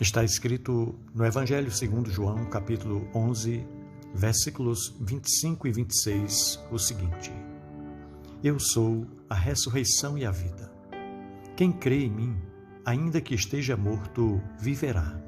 Está escrito no Evangelho segundo João, capítulo 11, versículos 25 e 26, o seguinte: Eu sou a ressurreição e a vida. Quem crê em mim, ainda que esteja morto, viverá.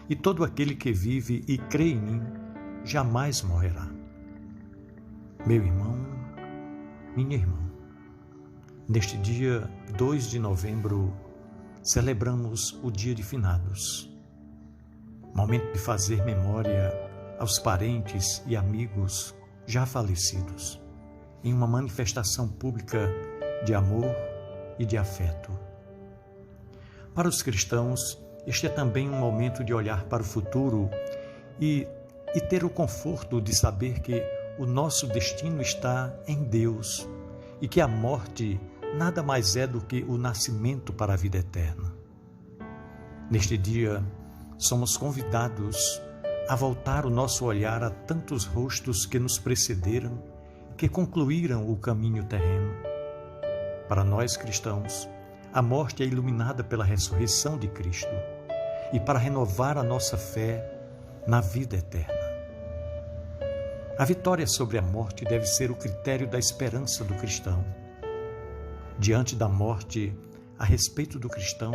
E todo aquele que vive e crê em mim, jamais morrerá. Meu irmão, minha irmã, neste dia 2 de novembro, celebramos o Dia de Finados, momento de fazer memória aos parentes e amigos já falecidos, em uma manifestação pública de amor e de afeto. Para os cristãos, este é também um momento de olhar para o futuro e ter o conforto de saber que o nosso destino está em Deus e que a morte nada mais é do que o nascimento para a vida eterna. Neste dia, somos convidados a voltar o nosso olhar a tantos rostos que nos precederam e que concluíram o caminho terreno. Para nós cristãos, a morte é iluminada pela ressurreição de Cristo e para renovar a nossa fé na vida eterna. A vitória sobre a morte deve ser o critério da esperança do cristão. Diante da morte, a respeito do cristão,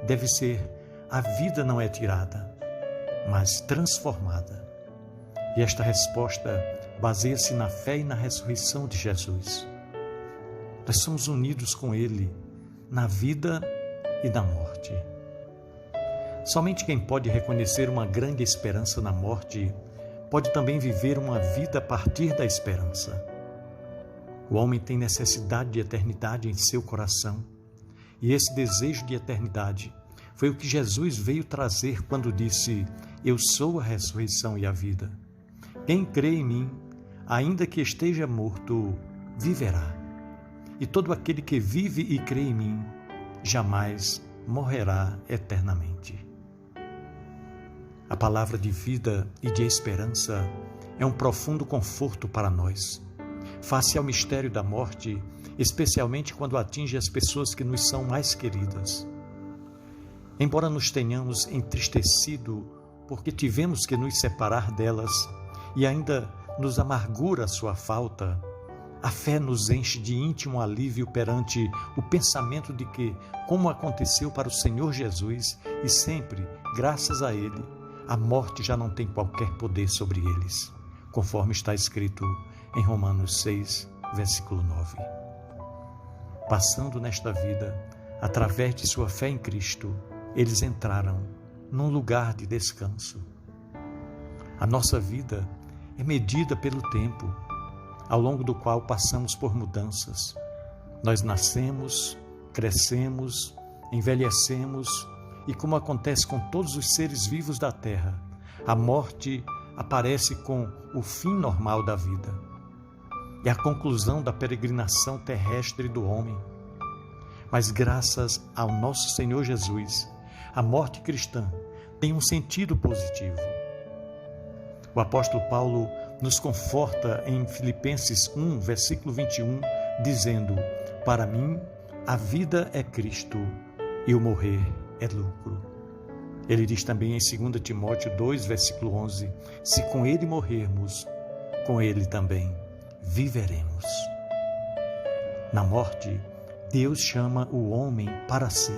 deve ser: a vida não é tirada, mas transformada. E esta resposta baseia-se na fé e na ressurreição de Jesus. Nós somos unidos com Ele na vida e na morte. Somente quem pode reconhecer uma grande esperança na morte pode também viver uma vida a partir da esperança. O homem tem necessidade de eternidade em seu coração, e esse desejo de eternidade foi o que Jesus veio trazer quando disse: Eu sou a ressurreição e a vida. Quem crê em mim, ainda que esteja morto, viverá. E todo aquele que vive e crê em mim, jamais morrerá eternamente. A palavra de vida e de esperança é um profundo conforto para nós, face ao mistério da morte, especialmente quando atinge as pessoas que nos são mais queridas. Embora nos tenhamos entristecido porque tivemos que nos separar delas e ainda nos amargura a sua falta, a fé nos enche de íntimo alívio perante o pensamento de que, como aconteceu para o Senhor Jesus, e sempre, graças a Ele, a morte já não tem qualquer poder sobre eles, conforme está escrito em Romanos 6, versículo 9. Passando nesta vida, através de sua fé em Cristo, eles entraram num lugar de descanso. A nossa vida é medida pelo tempo, ao longo do qual passamos por mudanças. Nós nascemos, crescemos, envelhecemos e, como acontece com todos os seres vivos da terra, a morte aparece com o fim normal da vida. É a conclusão da peregrinação terrestre do homem. Mas graças ao nosso Senhor Jesus, a morte cristã tem um sentido positivo. O apóstolo Paulo nos conforta em Filipenses 1, versículo 21, dizendo: Para mim, a vida é Cristo e o morrer é lucro. Ele diz também em 2 Timóteo 2, versículo 11: Se com ele morrermos, com ele também viveremos. Na morte, Deus chama o homem para si.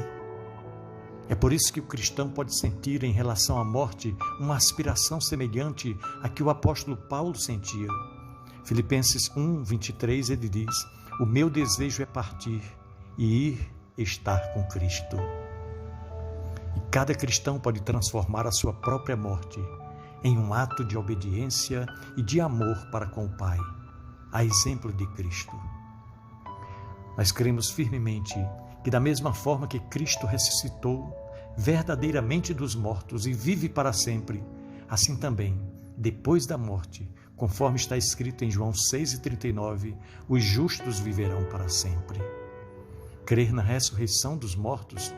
É por isso que o cristão pode sentir em relação à morte uma aspiração semelhante à que o apóstolo Paulo sentia. Filipenses 1, 23, ele diz: O meu desejo é partir e ir estar com Cristo. E cada cristão pode transformar a sua própria morte em um ato de obediência e de amor para com o Pai, a exemplo de Cristo. Nós cremos firmemente que, da mesma forma que Cristo ressuscitou verdadeiramente dos mortos e vive para sempre, assim também, depois da morte, conforme está escrito em João 6,39, os justos viverão para sempre. Crer na ressurreição dos mortos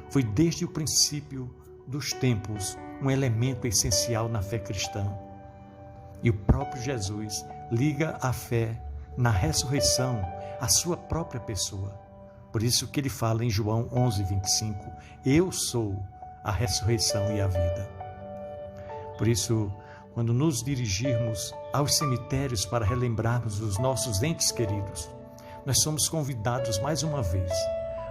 foi desde o princípio dos tempos um elemento essencial na fé cristã. E o próprio Jesus liga a fé na ressurreição à sua própria pessoa. Por isso que ele fala em João 11, 25, Eu sou a ressurreição e a vida. Por isso, quando nos dirigirmos aos cemitérios para relembrarmos os nossos entes queridos, nós somos convidados mais uma vez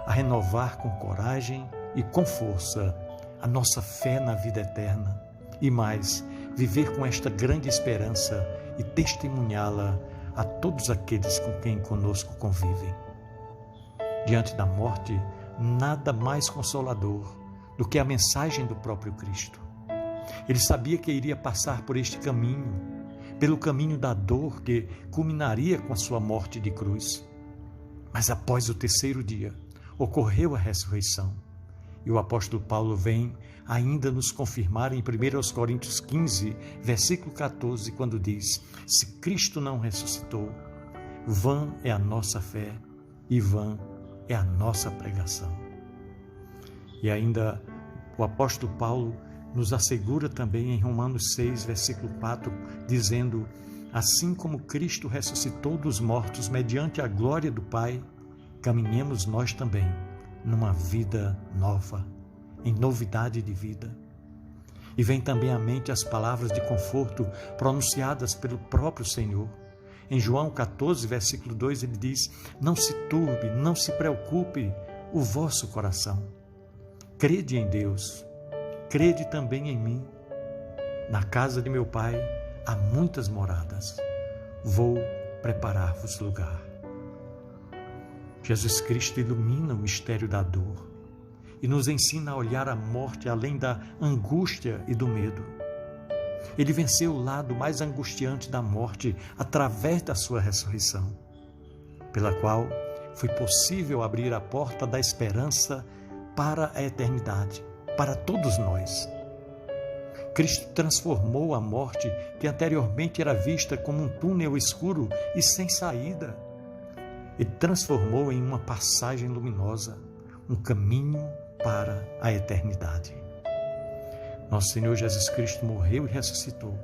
a renovar com coragem e com força a nossa fé na vida eterna e mais, viver com esta grande esperança e testemunhá-la a todos aqueles com quem conosco convivem. Diante da morte, nada mais consolador do que a mensagem do próprio Cristo. Ele sabia que iria passar por este caminho, pelo caminho da dor que culminaria com a sua morte de cruz. Mas após o terceiro dia, ocorreu a ressurreição. E o apóstolo Paulo vem ainda nos confirmar em 1 Coríntios 15, versículo 14, quando diz: se Cristo não ressuscitou, vã é a nossa fé e vã é a nossa pregação. E ainda o apóstolo Paulo nos assegura também em Romanos 6, versículo 4, dizendo: assim como Cristo ressuscitou dos mortos mediante a glória do Pai, caminhemos nós também numa vida nova, em novidade de vida. E vem também à mente as palavras de conforto pronunciadas pelo próprio Senhor. Em João 14, versículo 2, ele diz: não se turbe, não se preocupe o vosso coração. Crede em Deus, crede também em mim. Na casa de meu Pai há muitas moradas. Vou preparar-vos lugar. Jesus Cristo ilumina o mistério da dor e nos ensina a olhar a morte além da angústia e do medo. Ele venceu o lado mais angustiante da morte através da sua ressurreição, pela qual foi possível abrir a porta da esperança para a eternidade, para todos nós. Cristo transformou a morte, que anteriormente era vista como um túnel escuro e sem saída, e transformou em uma passagem luminosa, um caminho para a eternidade. Nosso Senhor Jesus Cristo morreu e ressuscitou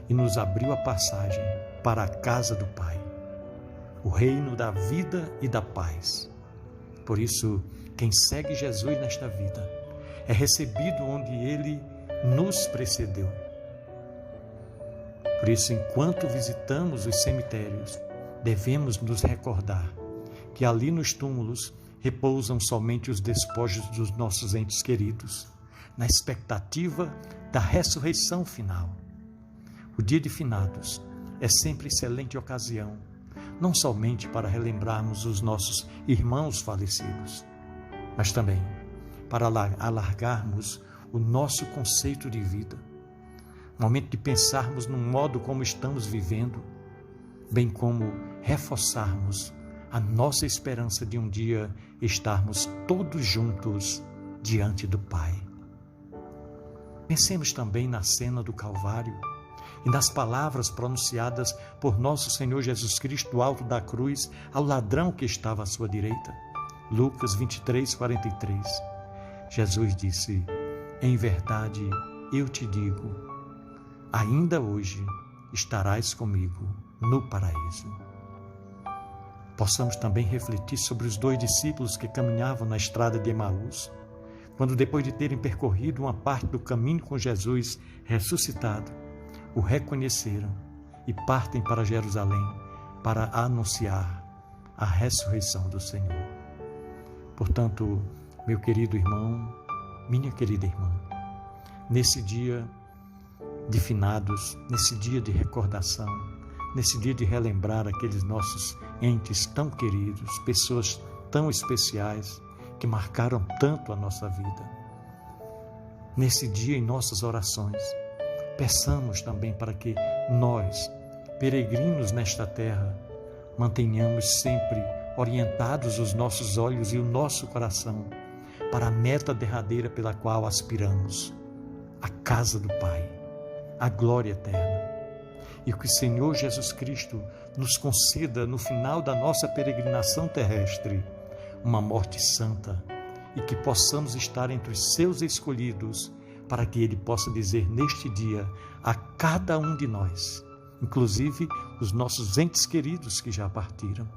e nos abriu a passagem para a casa do Pai, o reino da vida e da paz. Por isso, quem segue Jesus nesta vida é recebido onde Ele nos precedeu. Por isso, enquanto visitamos os cemitérios, devemos nos recordar que ali nos túmulos repousam somente os despojos dos nossos entes queridos, na expectativa da ressurreição final. O dia de finados é sempre excelente ocasião, não somente para relembrarmos os nossos irmãos falecidos, mas também para alargarmos o nosso conceito de vida, momento de pensarmos no modo como estamos vivendo, bem como reforçarmos a nossa esperança de um dia estarmos todos juntos diante do Pai. Pensemos também na cena do Calvário e nas palavras pronunciadas por nosso Senhor Jesus Cristo do alto da cruz ao ladrão que estava à sua direita. Lucas 23, 43. Jesus disse: em verdade eu te digo, ainda hoje estarás comigo no paraíso. Possamos também refletir sobre os 2 discípulos que caminhavam na estrada de Emaús, quando depois de terem percorrido uma parte do caminho com Jesus ressuscitado, o reconheceram e partem para Jerusalém para anunciar a ressurreição do Senhor. Portanto, meu querido irmão, minha querida irmã, nesse dia de finados, nesse dia de recordação, nesse dia de relembrar aqueles nossos entes tão queridos, pessoas tão especiais que marcaram tanto a nossa vida. Nesse dia, em nossas orações, peçamos também para que nós, peregrinos nesta terra, mantenhamos sempre orientados os nossos olhos e o nosso coração para a meta derradeira pela qual aspiramos, a casa do Pai, a glória eterna. E que o Senhor Jesus Cristo nos conceda, no final da nossa peregrinação terrestre, uma morte santa, e que possamos estar entre os seus escolhidos, para que Ele possa dizer neste dia a cada um de nós, inclusive os nossos entes queridos que já partiram.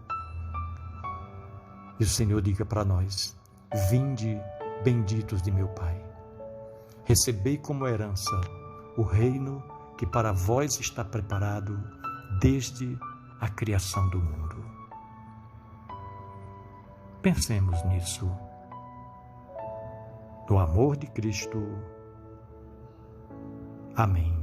E o Senhor diga para nós: vinde, benditos de meu Pai, recebei como herança o reino que para vós está preparado desde a criação do mundo. Pensemos nisso. No amor de Cristo. Amém.